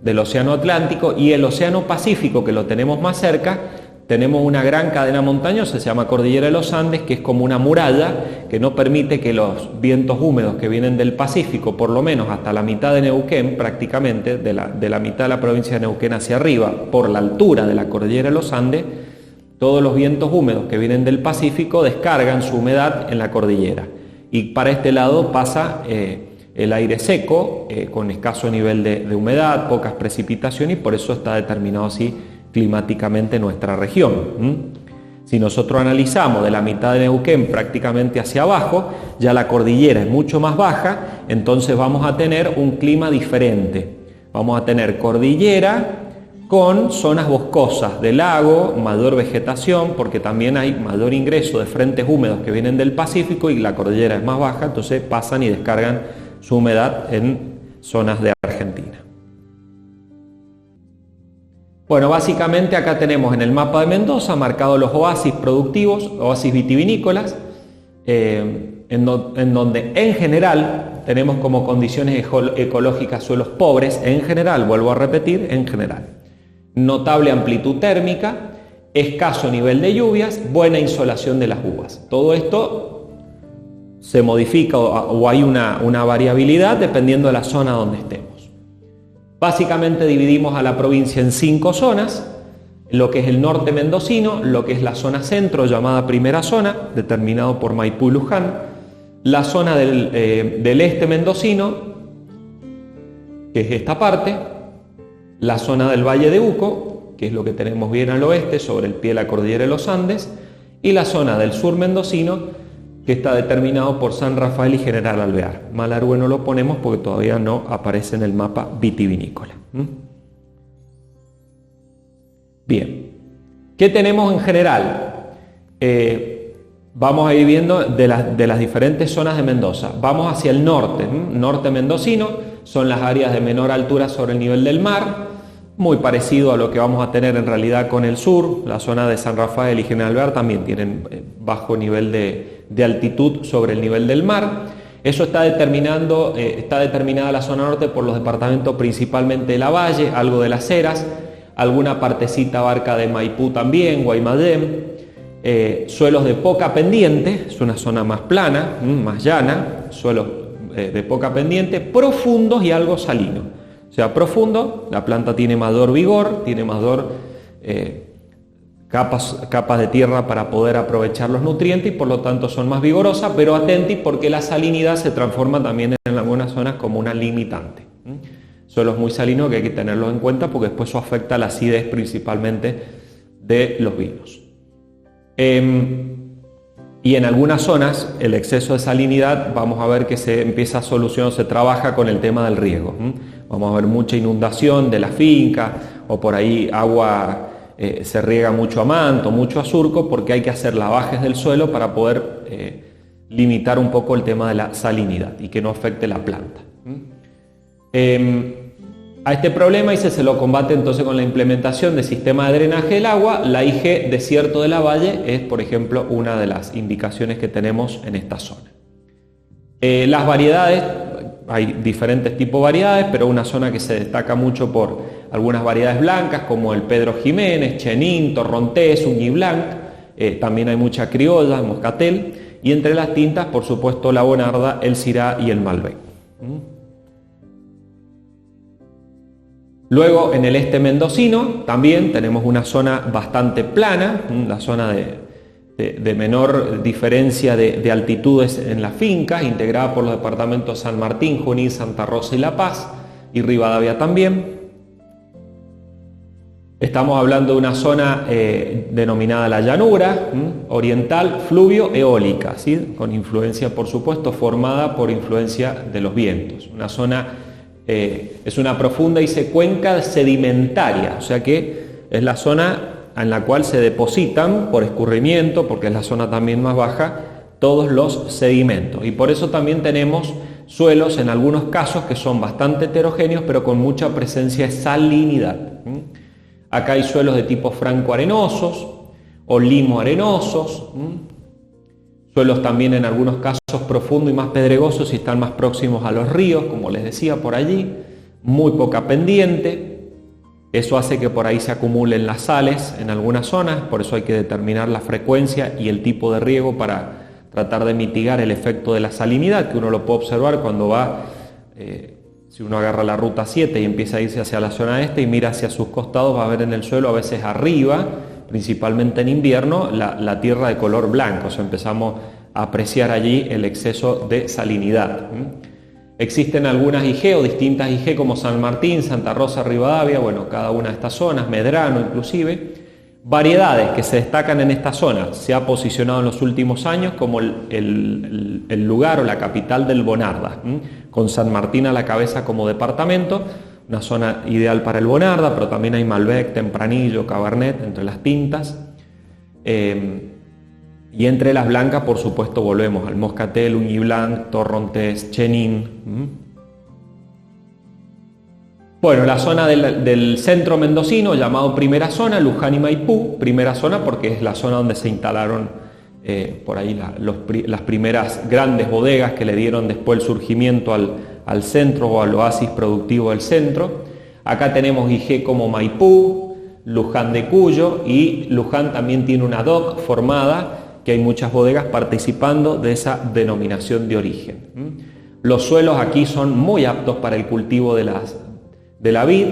del océano Atlántico, y el océano Pacífico, que lo tenemos más cerca, tenemos una gran cadena montañosa, se llama Cordillera de los Andes, que es como una muralla que no permite que los vientos húmedos que vienen del Pacífico, por lo menos hasta la mitad de Neuquén, prácticamente de la mitad de la provincia de Neuquén hacia arriba, por la altura de la Cordillera de los Andes, todos los vientos húmedos que vienen del Pacífico descargan su humedad en la cordillera. Y para este lado pasa el aire seco, con escaso nivel de humedad, pocas precipitaciones, y por eso está determinado así climáticamente nuestra región. Si nosotros analizamos de la mitad de Neuquén prácticamente hacia abajo, ya la cordillera es mucho más baja, entonces vamos a tener un clima diferente. Vamos a tener cordillera con zonas boscosas de lago, mayor vegetación, porque también hay mayor ingreso de frentes húmedos que vienen del Pacífico y la cordillera es más baja, entonces pasan y descargan su humedad en zonas de Argentina. Bueno, básicamente acá tenemos en el mapa de Mendoza marcados los oasis productivos, oasis vitivinícolas, en donde en general tenemos como condiciones ecológicas suelos pobres, en general, vuelvo a repetir, en general. Notable amplitud térmica, escaso nivel de lluvias, buena insolación de las uvas. Todo esto se modifica o hay una variabilidad dependiendo de la zona donde estemos. Básicamente dividimos a la provincia en 5 zonas, lo que es el norte mendocino, lo que es la zona centro llamada primera zona, determinado por Maipú y Luján, la zona del este mendocino, que es esta parte, la zona del Valle de Uco, que es lo que tenemos bien al oeste, sobre el pie de la cordillera de los Andes, y la zona del sur mendocino, que está determinado por San Rafael y General Alvear. Malargüe no lo ponemos porque todavía no aparece en el mapa vitivinícola. Bien, ¿qué tenemos en general? Vamos a ir viendo de las diferentes zonas de Mendoza. Vamos hacia el norte, norte mendocino, son las áreas de menor altura sobre el nivel del mar, muy parecido a lo que vamos a tener en realidad con el sur. La zona de San Rafael y General Alvear también tienen bajo nivel de altitud sobre el nivel del mar. Eso está determinada la zona norte por los departamentos principalmente de Lavalle, algo de Las Heras, alguna partecita abarca de Maipú también, Guaymallén, suelos de poca pendiente, es una zona más plana, más llana, suelos de poca pendiente, profundos y algo salinos. O sea, profundo, la planta tiene mayor vigor, tiene mayor capas de tierra para poder aprovechar los nutrientes y por lo tanto son más vigorosas, pero atentos porque la salinidad se transforma también en algunas zonas como una limitante. Suelos muy salinos que hay que tenerlos en cuenta porque después eso afecta la acidez principalmente de los vinos. Y en algunas zonas el exceso de salinidad vamos a ver que se empieza a solucionar, se trabaja con el tema del riego. Vamos a ver mucha inundación de la finca o por ahí agua, se riega mucho a manto, mucho a surco porque hay que hacer lavajes del suelo para poder limitar un poco el tema de la salinidad y que no afecte la planta. A este problema se lo combate entonces con la implementación de sistema de drenaje del agua. La IG Desierto de Lavalle es, por ejemplo, una de las indicaciones que tenemos en esta zona. Las variedades, hay diferentes tipos de variedades, pero una zona que se destaca mucho por algunas variedades blancas como el Pedro Jiménez, Chenin, Torrontés, Uñi Blanc, también hay mucha criolla, moscatel, y entre las tintas, por supuesto, la Bonarda, el Syrah y el Malbec. Luego en el este mendocino también tenemos una zona bastante plana, la zona de menor diferencia de altitudes en las fincas, integrada por los departamentos San Martín, Junín, Santa Rosa y La Paz, y Rivadavia también. Estamos hablando de una zona denominada la llanura oriental fluvio eólica, ¿sí? Con influencia, por supuesto, formada por influencia de los vientos. Una zona es una profunda cuenca sedimentaria, o sea que es la zona en la cual se depositan por escurrimiento, porque es la zona también más baja, todos los sedimentos. Y por eso también tenemos suelos en algunos casos que son bastante heterogéneos, pero con mucha presencia de salinidad. Acá hay suelos de tipo franco-arenosos o limo-arenosos, suelos también en algunos casos profundos y más pedregosos y están más próximos a los ríos, como les decía por allí, muy poca pendiente, eso hace que por ahí se acumulen las sales en algunas zonas, por eso hay que determinar la frecuencia y el tipo de riego para tratar de mitigar el efecto de la salinidad, que uno lo puede observar cuando va, si uno agarra la ruta 7 y empieza a irse hacia la zona este y mira hacia sus costados, va a ver en el suelo a veces arriba, principalmente en invierno, la tierra de color blanco, o sea, empezamos a apreciar allí el exceso de salinidad. Existen algunas IG o distintas IG como San Martín, Santa Rosa, Rivadavia, bueno, cada una de estas zonas, Medrano inclusive. Variedades que se destacan en esta zona, se ha posicionado en los últimos años como el lugar o la capital del Bonarda, con San Martín a la cabeza como departamento, una zona ideal para el Bonarda, pero también hay Malbec, Tempranillo, Cabernet entre las tintas. Y entre las blancas, por supuesto, volvemos al Moscatel, Uñi Blanc, Torrontés, Chenin. Bueno, la zona del centro mendocino, llamado primera zona, Luján y Maipú, primera zona porque es la zona donde se instalaron por ahí las primeras grandes bodegas que le dieron después el surgimiento al centro o al oasis productivo del centro. Acá tenemos IG como Maipú, Luján de Cuyo, y Luján también tiene una DOC formada, que hay muchas bodegas participando de esa denominación de origen. Los suelos aquí son muy aptos para el cultivo de la vid,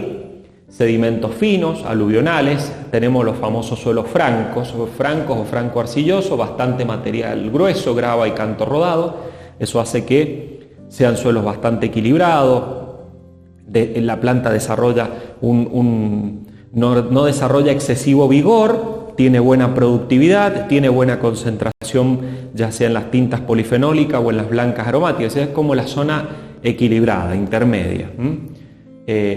sedimentos finos, aluvionales, tenemos los famosos suelos francos o franco-arcillosos, bastante material grueso, grava y canto rodado, Eso hace que sean suelos bastante equilibrados, la planta desarrolla no desarrolla excesivo vigor, tiene buena productividad, tiene buena concentración, ya sea en las tintas polifenólicas o en las blancas aromáticas. Es como la zona equilibrada, intermedia.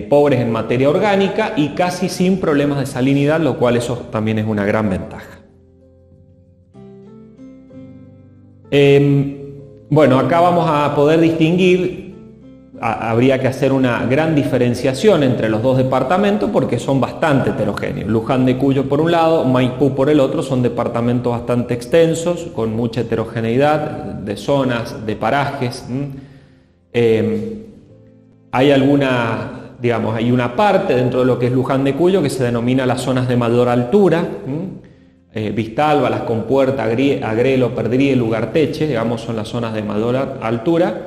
Pobres en materia orgánica y casi sin problemas de salinidad, lo cual eso también es una gran ventaja. Bueno, acá vamos a poder distinguir, habría que hacer una gran diferenciación entre los dos departamentos porque son bastante heterogéneos. Luján de Cuyo por un lado, Maipú por el otro, son departamentos bastante extensos, con mucha heterogeneidad de zonas, de parajes. Hay hay una parte dentro de lo que es Luján de Cuyo que se denomina las zonas de mayor altura. Vistalba, Las Compuertas, Agrelo, Perdriel, Ugarteche, digamos, son las zonas de mayor altura.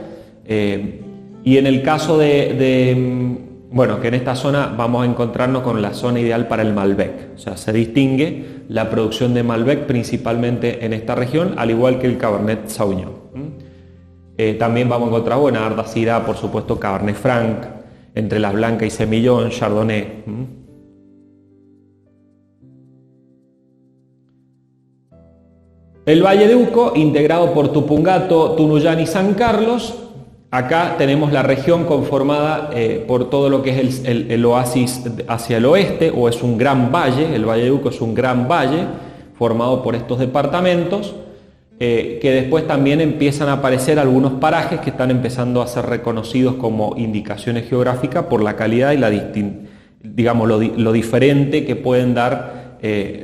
Y en el caso que en esta zona vamos a encontrarnos con la zona ideal para el Malbec. O sea, se distingue la producción de Malbec principalmente en esta región, al igual que el Cabernet Sauvignon. También vamos a encontrar Bonarda, Syrah, por supuesto Cabernet Franc, entre las blancas y Semillón, Chardonnay. El Valle de Uco, integrado por Tupungato, Tunuyán y San Carlos. Acá tenemos la región conformada por todo lo que es el oasis hacia el oeste, o es un gran valle. El Valle de Uco es un gran valle formado por estos departamentos, que después también empiezan a aparecer algunos parajes que están empezando a ser reconocidos como indicaciones geográficas por la calidad y lo diferente que pueden dar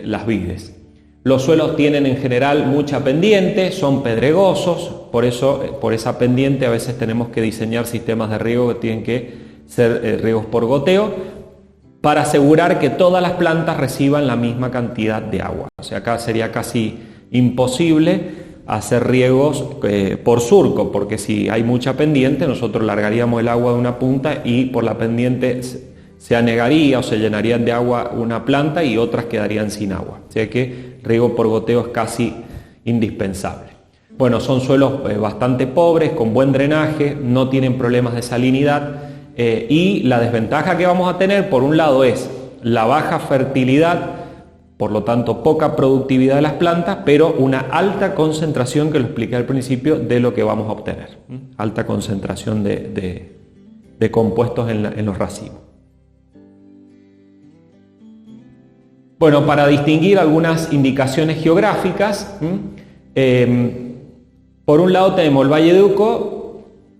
las vides. Los suelos tienen en general mucha pendiente, son pedregosos, por esa pendiente a veces tenemos que diseñar sistemas de riego que tienen que ser riegos por goteo para asegurar que todas las plantas reciban la misma cantidad de agua. O sea, acá sería casi imposible hacer riegos por surco, porque si hay mucha pendiente nosotros largaríamos el agua de una punta y por la pendiente se anegaría o se llenarían de agua una planta y otras quedarían sin agua. O sea que riego por goteo es casi indispensable. Bueno, son suelos bastante pobres, con buen drenaje, no tienen problemas de salinidad y la desventaja que vamos a tener por un lado es la baja fertilidad, por lo tanto poca productividad de las plantas, pero una alta concentración, que lo expliqué al principio, de lo que vamos a obtener. Alta concentración de compuestos en los racimos. Bueno, para distinguir algunas indicaciones geográficas, por un lado tenemos el Valle de Uco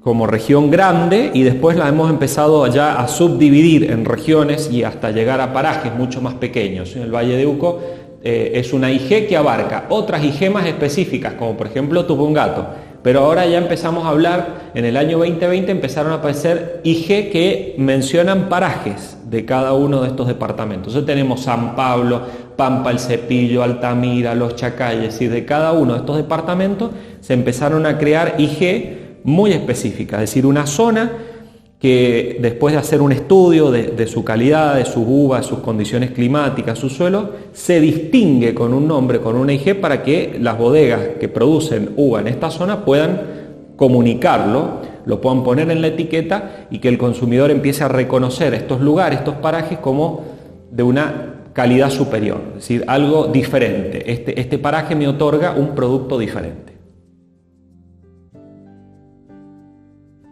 como región grande y después la hemos empezado ya a subdividir en regiones y hasta llegar a parajes mucho más pequeños. El Valle de Uco es una IG que abarca otras IG más específicas, como por ejemplo Tupungato, pero ahora ya empezamos a hablar, en el año 2020 empezaron a aparecer IG que mencionan parajes de cada uno de estos departamentos. Entonces tenemos San Pablo, Pampa, El Cepillo, Altamira, Los Chacayes, y de cada uno de estos departamentos se empezaron a crear IG muy específicas, es decir, una zona que después de hacer un estudio de su calidad, de sus uvas, sus condiciones climáticas, su suelo, se distingue con un nombre, con una IG, para que las bodegas que producen uva en esta zona puedan comunicarlo, lo puedan poner en la etiqueta y que el consumidor empiece a reconocer estos lugares, estos parajes, como de una calidad superior, es decir, algo diferente. Este paraje me otorga un producto diferente.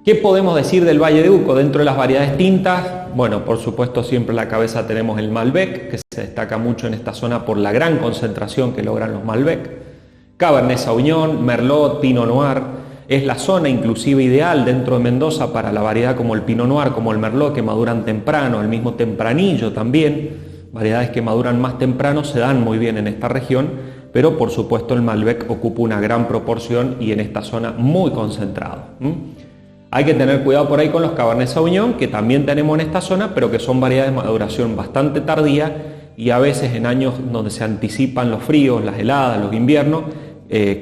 ¿Qué podemos decir del Valle de Uco dentro de las variedades tintas? Bueno, por supuesto siempre en la cabeza tenemos el Malbec, que se destaca mucho en esta zona por la gran concentración que logran los Malbec. Cabernet Sauvignon, Merlot, Pinot Noir. Es la zona inclusive ideal dentro de Mendoza para la variedad como el Pinot Noir, como el Merlot, que maduran temprano, el mismo Tempranillo también. Variedades que maduran más temprano se dan muy bien en esta región, pero por supuesto el Malbec ocupa una gran proporción y en esta zona muy concentrado. Hay que tener cuidado por ahí con los Cabernet Sauvignon, que también tenemos en esta zona, pero que son variedades de maduración bastante tardía y a veces en años donde se anticipan los fríos, las heladas, los inviernos,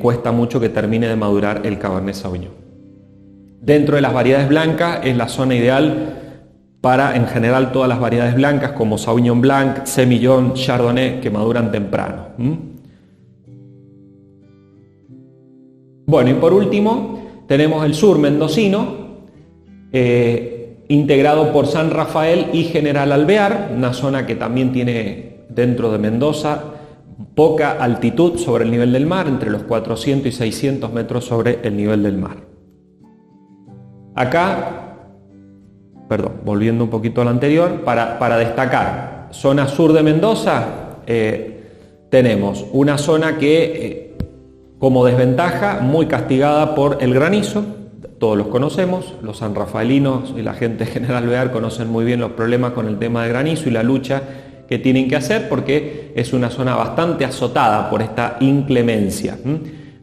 cuesta mucho que termine de madurar el Cabernet Sauvignon. Dentro de las variedades blancas es la zona ideal para, en general, todas las variedades blancas como Sauvignon Blanc, Semillón, Chardonnay, que maduran temprano. Bueno, y por último, tenemos el sur mendocino, integrado por San Rafael y General Alvear, una zona que también tiene dentro de Mendoza poca altitud sobre el nivel del mar, entre los 400 y 600 metros sobre el nivel del mar. Acá, volviendo un poquito al anterior, para destacar, zona sur de Mendoza, tenemos una zona que, como desventaja, muy castigada por el granizo. Todos los conocemos, los sanrafaelinos y la gente de General Alvear conocen muy bien los problemas con el tema del granizo y la lucha que tienen que hacer, porque es una zona bastante azotada por esta inclemencia.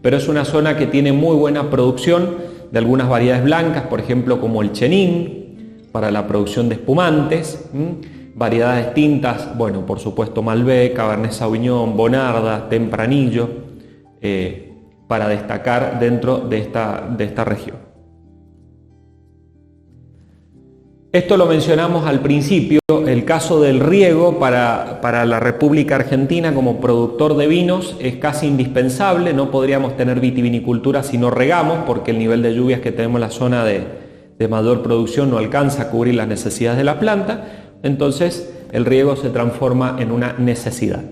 Pero es una zona que tiene muy buena producción de algunas variedades blancas, por ejemplo como el chenín, para la producción de espumantes, variedades tintas, bueno, por supuesto Malbec, Cabernet Sauvignon, Bonarda, Tempranillo, para destacar dentro de esta región. Esto lo mencionamos al principio, el caso del riego para la República Argentina como productor de vinos es casi indispensable. No podríamos tener vitivinicultura si no regamos, porque el nivel de lluvias que tenemos en la zona de mayor producción no alcanza a cubrir las necesidades de la planta. Entonces el riego se transforma en una necesidad,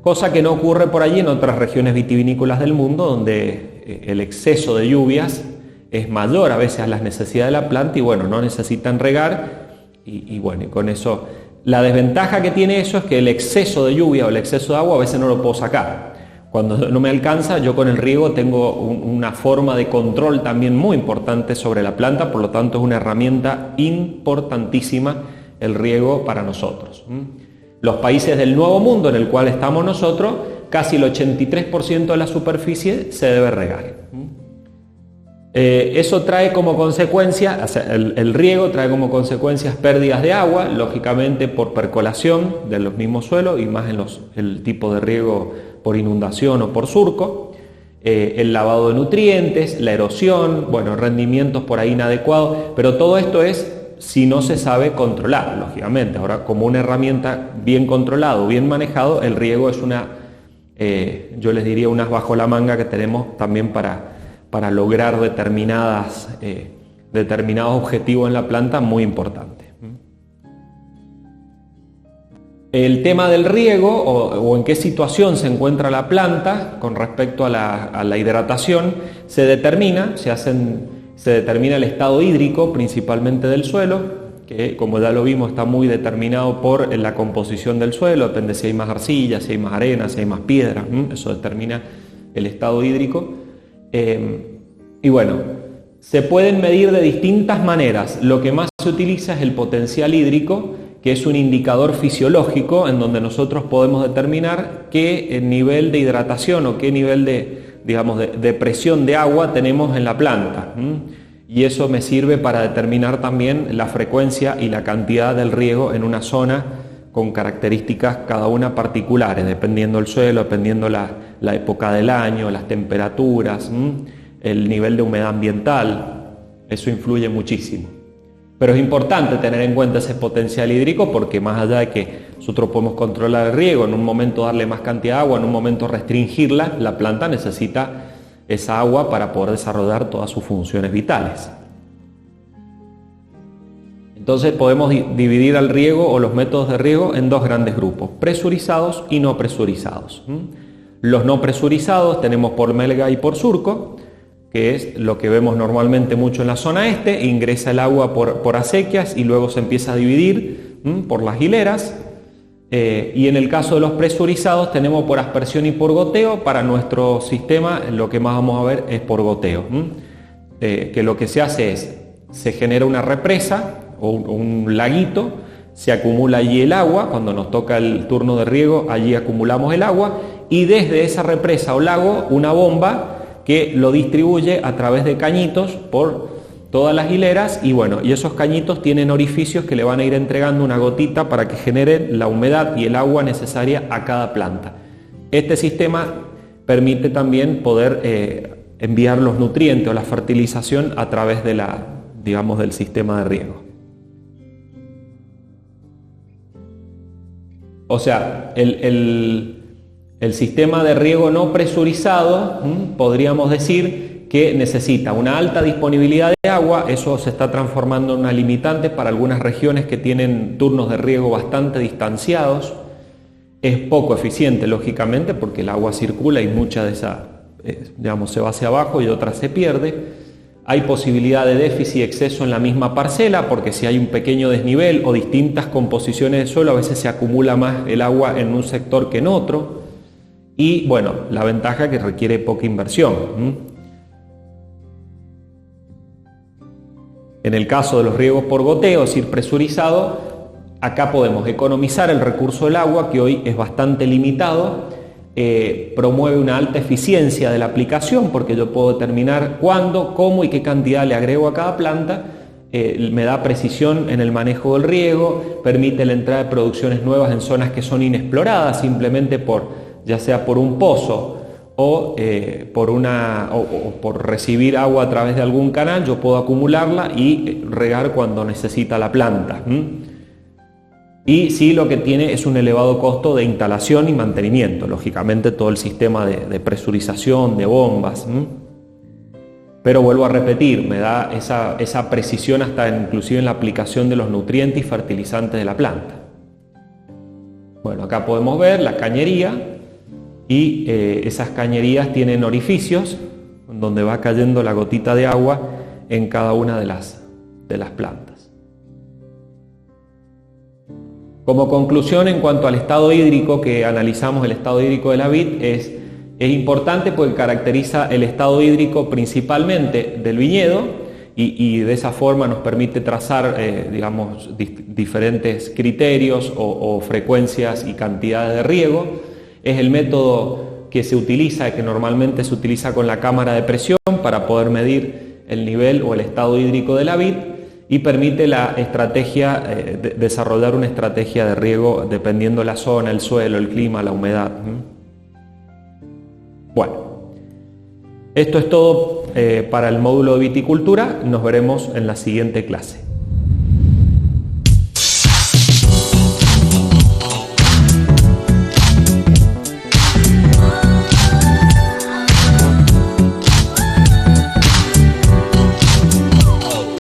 cosa que no ocurre por allí en otras regiones vitivinícolas del mundo, donde el exceso de lluvias es mayor a veces a las necesidades de la planta y bueno, no necesitan regar y bueno, y con eso la desventaja que tiene eso es que el exceso de lluvia o el exceso de agua a veces no lo puedo sacar. Cuando no me alcanza, yo con el riego tengo una forma de control también muy importante sobre la planta, por lo tanto es una herramienta importantísima el riego para nosotros. Los países del Nuevo Mundo en el cual estamos nosotros, casi el 83% de la superficie se debe regar. Eso trae como consecuencia, o sea, el riego trae como consecuencias pérdidas de agua, lógicamente por percolación de los mismos suelos y más en el tipo de riego por inundación o por surco, el lavado de nutrientes, la erosión, bueno, rendimientos por ahí inadecuados, pero todo esto es si no se sabe controlar, lógicamente. Ahora, como una herramienta bien controlado, bien manejado, el riego es yo les diría, unas bajo la manga que tenemos también para lograr determinados objetivos en la planta muy importantes. El tema del riego o en qué situación se encuentra la planta con respecto a la hidratación se determina el estado hídrico principalmente del suelo, que como ya lo vimos está muy determinado por la composición del suelo, depende si hay más arcilla, si hay más arena, si hay más piedra, eso determina el estado hídrico. Y bueno, se pueden medir de distintas maneras. Lo que más se utiliza es el potencial hídrico, que es un indicador fisiológico en donde nosotros podemos determinar qué nivel de hidratación o qué nivel de presión de agua tenemos en la planta. Y eso me sirve para determinar también la frecuencia y la cantidad del riego en una zona con características cada una particulares, dependiendo del suelo, dependiendo la época del año, las temperaturas, el nivel de humedad ambiental. Eso influye muchísimo. Pero es importante tener en cuenta ese potencial hídrico, porque más allá de que nosotros podemos controlar el riego, en un momento darle más cantidad de agua, en un momento restringirla, la planta necesita esa agua para poder desarrollar todas sus funciones vitales. Entonces podemos dividir al riego o los métodos de riego en dos grandes grupos, presurizados y no presurizados. Los no presurizados tenemos por melga y por surco, que es lo que vemos normalmente mucho en la zona este. Ingresa el agua por acequias y luego se empieza a dividir por las hileras. Y en el caso de los presurizados tenemos por aspersión y por goteo. Para nuestro sistema lo que más vamos a ver es por goteo, que lo que se hace es, se genera una represa o un laguito, se acumula allí el agua. Cuando nos toca el turno de riego, allí acumulamos el agua y desde esa represa o lago una bomba que lo distribuye a través de cañitos por todas las hileras y bueno, y esos cañitos tienen orificios que le van a ir entregando una gotita para que genere la humedad y el agua necesaria a cada planta. Este sistema permite también poder enviar los nutrientes o la fertilización a través de del sistema de riego. O sea, el sistema de riego no presurizado, podríamos decir que necesita una alta disponibilidad de agua. Eso se está transformando en una limitante para algunas regiones que tienen turnos de riego bastante distanciados. Es poco eficiente, lógicamente, porque el agua circula y mucha de esa, se va hacia abajo y otra se pierde. Hay posibilidad de déficit y exceso en la misma parcela, porque si hay un pequeño desnivel o distintas composiciones de suelo, a veces se acumula más el agua en un sector que en otro. Y bueno, la ventaja es que requiere poca inversión. En el caso de los riegos por goteo, es decir, presurizado, acá podemos economizar el recurso del agua, que hoy es bastante limitado. Promueve una alta eficiencia de la aplicación, porque yo puedo determinar cuándo, cómo y qué cantidad le agrego a cada planta. Me da precisión en el manejo del riego, permite la entrada de producciones nuevas en zonas que son inexploradas, simplemente ya sea por un pozo o por recibir agua a través de algún canal. Yo puedo acumularla y regar cuando necesita la planta. Y sí, lo que tiene es un elevado costo de instalación y mantenimiento, lógicamente todo el sistema de presurización, de bombas. Pero vuelvo a repetir, me da esa precisión hasta inclusive en la aplicación de los nutrientes y fertilizantes de la planta. Bueno, acá podemos ver la cañería, y esas cañerías tienen orificios donde va cayendo la gotita de agua en cada una de las plantas. Como conclusión, en cuanto al estado hídrico, que analizamos el estado hídrico de la vid, es importante porque caracteriza el estado hídrico principalmente del viñedo, y de esa forma nos permite trazar diferentes criterios o frecuencias y cantidades de riego. Es el método que se utiliza, que normalmente se utiliza con la cámara de presión para poder medir el nivel o el estado hídrico de la vid, y permite desarrollar una estrategia de riego dependiendo la zona, el suelo, el clima, la humedad. Bueno, esto es todo para el módulo de viticultura. Nos veremos en la siguiente clase.